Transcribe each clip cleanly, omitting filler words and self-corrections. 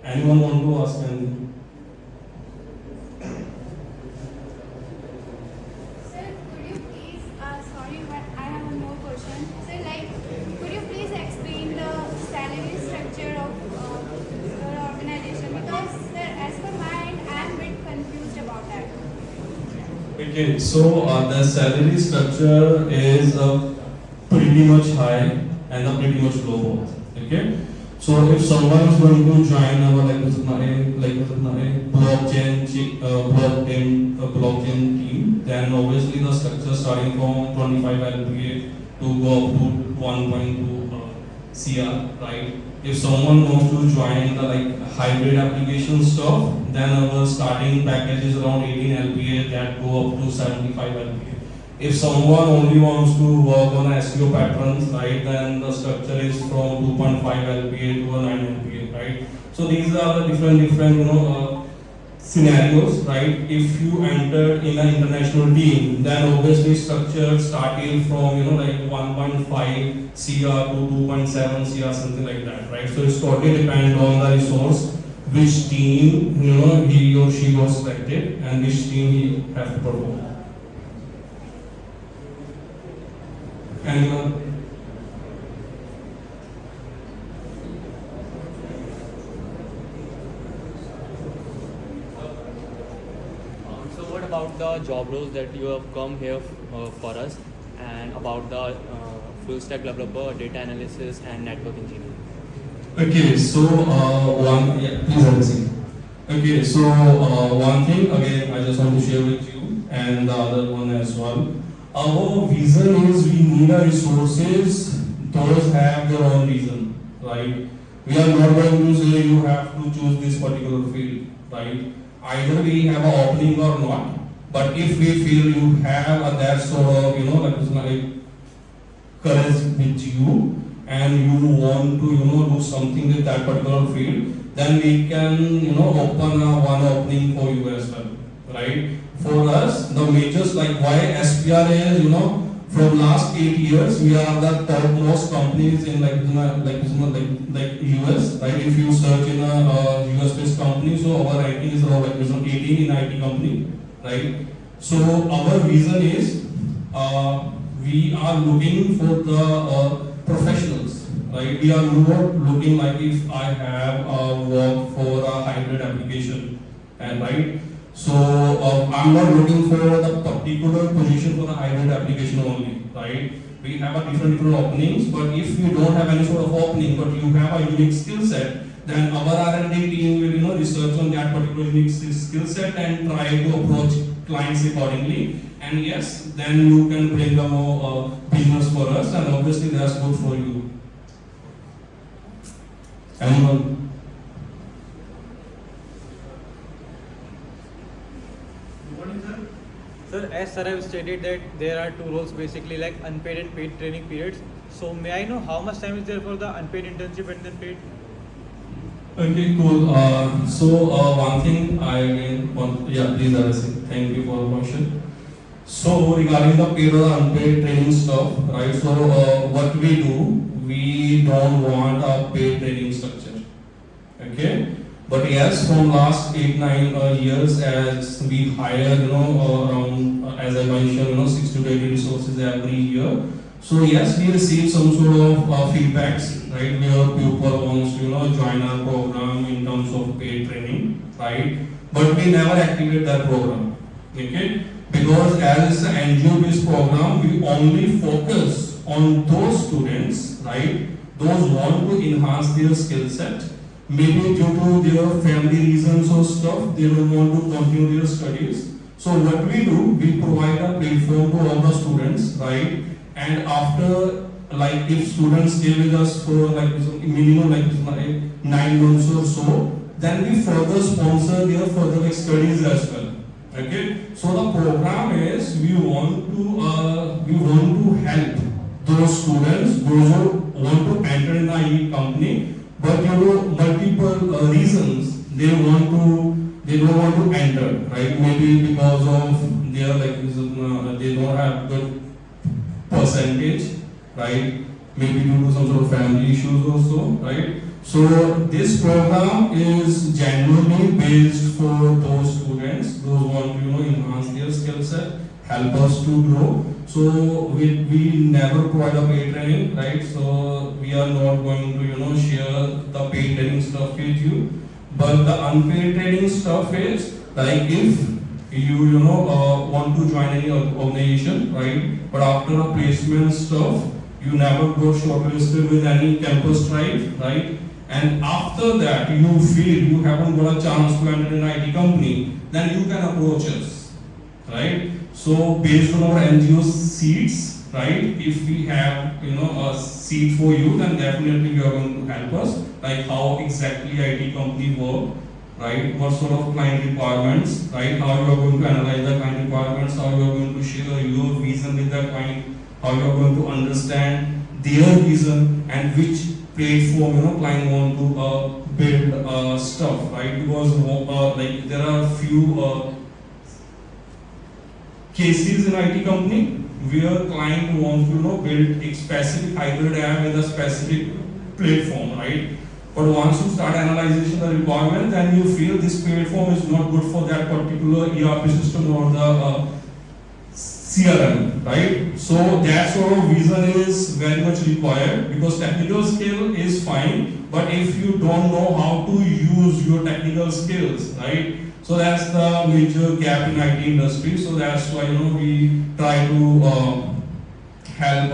Anyone want to ask anything? Sir, could you please, sorry, but I have one more question. Sir, could you please explain the salary structure of your organization? Because, sir, as per mine, I am a bit confused about that. Okay, so the salary structure is pretty much high and pretty much low. Okay, so if someone is going to join our blockchain team, then obviously the structure starting from 25 LPA to go up to 1.2 CR, right? If someone wants to join the hybrid application stuff, then our starting package is around 18 LPA that go up to 75 LPA. If someone only wants to work on SEO patterns, right, then the structure is from 2.5 LPA to a 9 LPA, right? So these are the different scenarios, right? If you enter in an international team, then obviously structure starting from 1.5 CR to 2.7 CR, something like that, right? So it's totally depend on the resource, which team he or she was selected, and which team he have to perform. Anyone? So what about the job roles that you have come here for us, and about the full stack developer, data analysis and network engineer? Okay, so please have a seat. Okay, so one thing again I just want to share with you and the other one as well. Our vision is we need a resources, those have their own reason, right? We are not going to say you have to choose this particular field, right? Either we have an opening or not, but if we feel you have that sort of, courage with you and you want to, do something with that particular field, then we can, open one opening for you as well, right? For us, the majors why SPR is, from last 8 years, we are the topmost companies in US, right? If you search in a US based company, so our ranking is around 18 in IT company, right? So our vision is we are looking for the professionals, right? We are not looking like if I have work for a hybrid application, and right. So I'm not looking for the particular position for the hybrid application only, right? We have a different openings, but if you don't have any sort of opening, but you have a unique skill set, then our R&D team will research on that particular unique skill set and try to approach clients accordingly. And yes, then you can bring a more business for us, and obviously that's good for you. Anyone? Sir, as sir have stated that there are two roles basically like unpaid and paid training periods. So may I know how much time is there for the unpaid internship and then paid? Okay, cool. One thing I again want, please Arasi, thank you for the question. So regarding the paid or unpaid training stuff, right? So what we do, we don't want a paid training structure. Okay. But yes, from last 8-9 years, as we hire, around, as I mentioned, 60 to 80 resources every year. So yes, we receive some sort of feedbacks, right? Where people wants to, join our program in terms of paid training, right? But we never activate that program, okay? Because as it's an NGO-based program, we only focus on those students, right? Those want to enhance their skill set. Maybe due to their family reasons or stuff, they don't want to continue their studies. So what we do, we provide a platform to all the students, right? And after, if students stay with us for minimum 9 months or so, then we further sponsor their further studies as well. Okay? So the program is we want to help those students, those who want to enter in the IT company, but multiple reasons they don't want to enter, right? Maybe because of their they don't have good percentage, right? Maybe due to some sort of family issues also, right? So this program is genuinely based for those students, those who want to enhance their skill set, help us to grow. So we never provide a paid training, right? So we are not going to share the paid training stuff with you. But the unpaid training stuff is like if you want to join any organization, right? But after a placement stuff, you never got shortlisted with any campus drive, right? And after that, you feel you haven't got a chance to enter an IT company, then you can approach us, right? So based on our NGO seats, right? If we have a seat for you, then definitely you are going to help us. Like how exactly IT company work, right? What sort of client requirements, right? How you are going to analyze the client requirements, how you are going to share your vision with the client, how you are going to understand their vision and which platform client want to build stuff, right? Because like there are few cases in IT company where client wants to build a specific hybrid app with a specific platform, right? But once you start analyzing the requirement, then you feel this platform is not good for that particular ERP system or the CRM, right? So that sort of vision is very much required because technical skill is fine, but if you don't know how to use your technical skills, right? So that's the major gap in IT industry. So that's why we try to help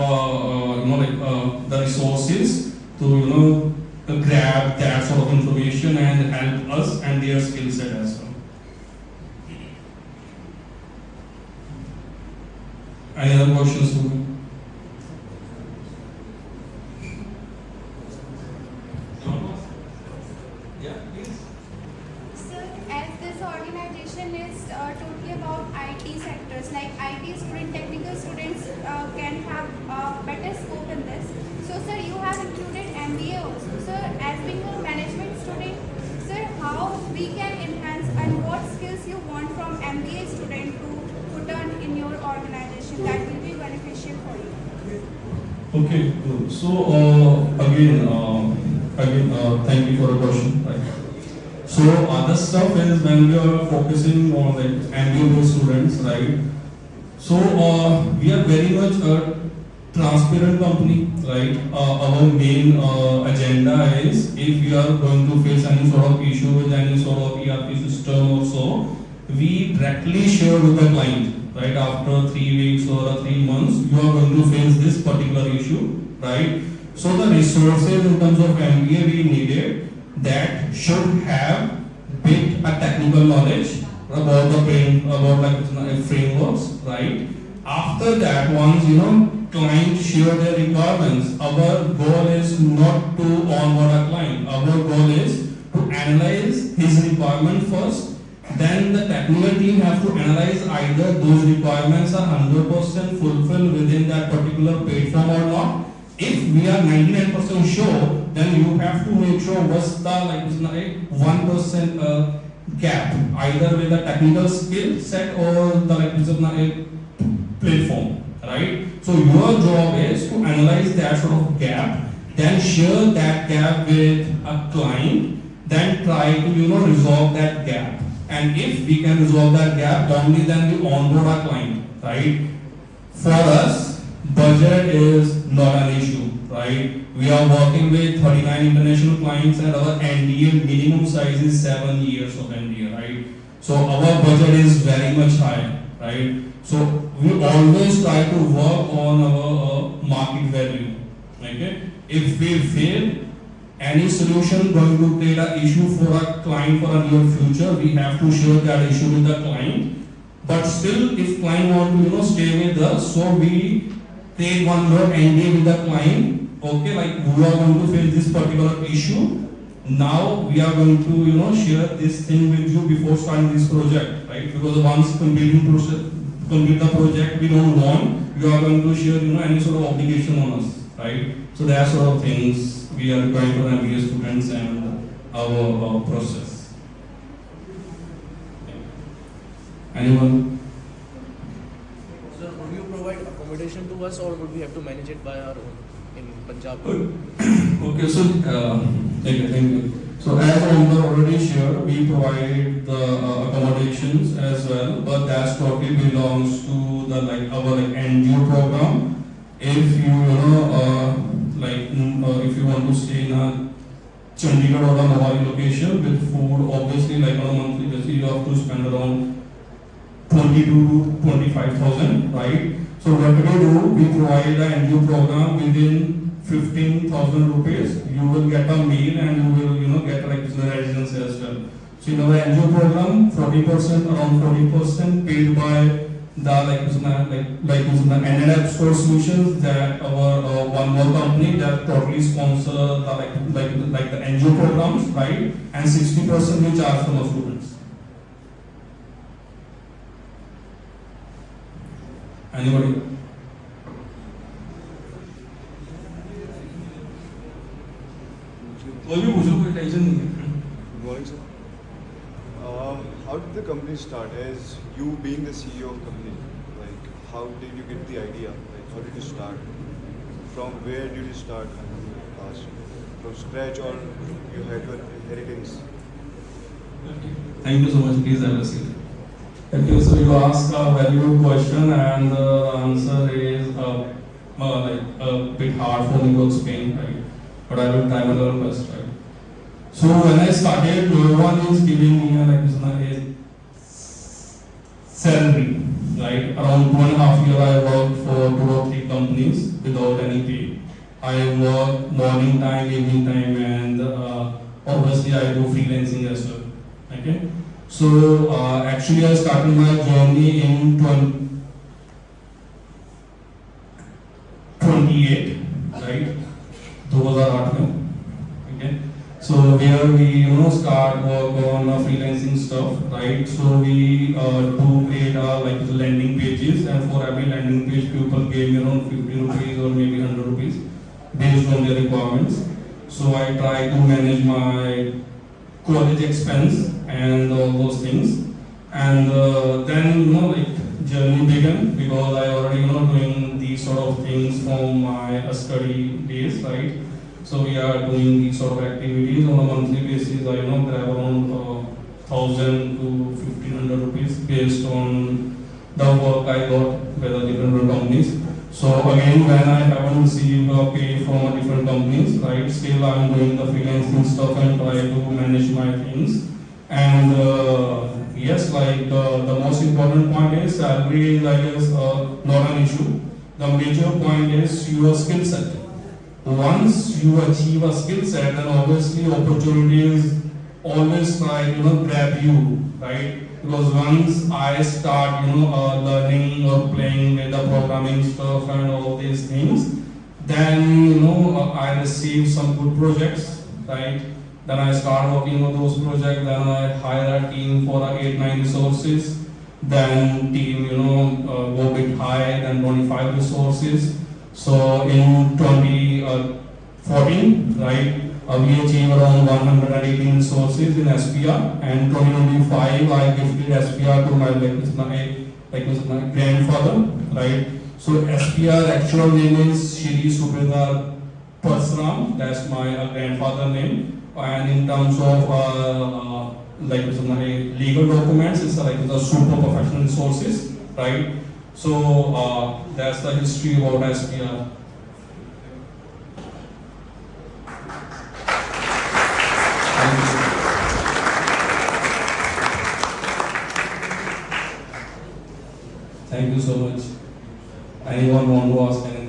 the resources to grab that sort of information and help us and their skill set as well. Any other questions to me? Yeah, please. Sir, as this organization is totally about IT sectors, like IT student, technical students can have better scope in this. So, sir, you have included MBA also. Sir, as being a management student, sir, how we can enhance and what skills you want from MBA student to put on in your organization that will be beneficial for you? Okay, good. So again, thank you for the question. Right. So other stuff is when we are focusing on like MBA students, right? So we are very much a transparent company, right? Our main agenda is if we are going to face any sort of issue with any sort of ERP system or so, we directly share with the client. Right, after 3 weeks or 3 months, you are going to face this particular issue, right? So the resources in terms of MBA we needed that should have bit a technical knowledge about the frameworks, right? After that, once client share their requirements, our goal is not to onboard a client. Our goal is to analyze his requirement first. Then the technical team has to analyze either those requirements are 100% fulfilled within that particular platform or not. If we are 99% sure, then you have to make sure what's the 1% gap, either with the technical skill set or the platform, right? So your job is to analyze that sort of gap, then share that gap with a client, then try to resolve that gap. And if we can resolve that gap, only then we onboard our client, right? For us, budget is not an issue, right? We are working with 39 international clients and our NDA minimum size is 7 years of NDA, right? So our budget is very much high, right? So we always try to work on our market value, okay? If we fail, any solution going to create an issue for a client for a near future, we have to share that issue with the client. But still, if client want to stay with us, so we take one more NDA with the client. Okay, like we are going to face this particular issue. Now we are going to share this thing with you before starting this project, right? Because once complete the project, we don't want you are going to share any sort of obligation on us, right? So that sort of things we are requiring for MBA students and our process. Anyone? Sir, would you provide accommodation to us or would we have to manage it by our own? Punjab. Okay, so thank you. So as Omar already shared, we provide the accommodations as well, but that totally belongs to the our NGO program. If you if you want to stay in a Chandigarh or the Mohali location with food, obviously on a monthly basis you have to spend around 22 to 25,000, right? So what we do, we provide the NGO program within 15,000 rupees. You will get a meal and you will get the residence as well. So in our NGO program, 40%, around 40% paid by the NNF Store Solutions, that our one more company that totally sponsor the NGO programs, right? And 60% we charge from the students. Anybody? कोई भी पूछो, कोई tension नहीं है. Good morning, sir. How did the company start? As you being the CEO of the company, like how did you get the idea? Like how did you start? From where did you start? From scratch, or you had your inheritance? Thank you so much. Please have a seat. Okay, so you asked a very good question, and the answer is a bit hard for me to explain, right? But I will try my level best, right? So when I started, no one is giving me a salary, right? Around 2.5 years I worked for 2 or 3 companies without any pay. I work morning time, evening time, and obviously I do freelancing as well. Okay? So actually I started my journey in 28, right? 2008 में. Okay? So where we start work on freelancing stuff, right? So we do create landing pages, and for every landing page people gave me around 50 rupees or maybe 100 rupees based on their requirements. So I try to manage my college expense and all those things, and then journey began, because I already doing these sort of things from my study days, right? So we are doing these sort of activities on a monthly basis. I grab around 1,000 to 1,500 rupees based on the work I got by the different companies. So again, when I haven't received a pay from different companies, right, still I'm doing the freelancing stuff and try to manage my things. And yes, the most important point is salary is not an issue. The major point is your skill set. Once you achieve a skill set, then obviously opportunities always try to grab you, right? Because once I start learning or playing with the programming stuff and all these things, then I receive some good projects, right? Then I start working on those projects. Then I hire a team for 8-9 resources. Then team go a bit high, then 25 resources. So in 2014, right, we achieved around 118 resources in SPR, and 2025 I gifted SPR to my my grandfather, right? So SPR actual name is Shri Subedar Parsuram. That's my grandfather name. And in terms of my legal documents, it's the super professional resources, right? So that's the history about SPR. Thank you so much. Anyone want to ask anything?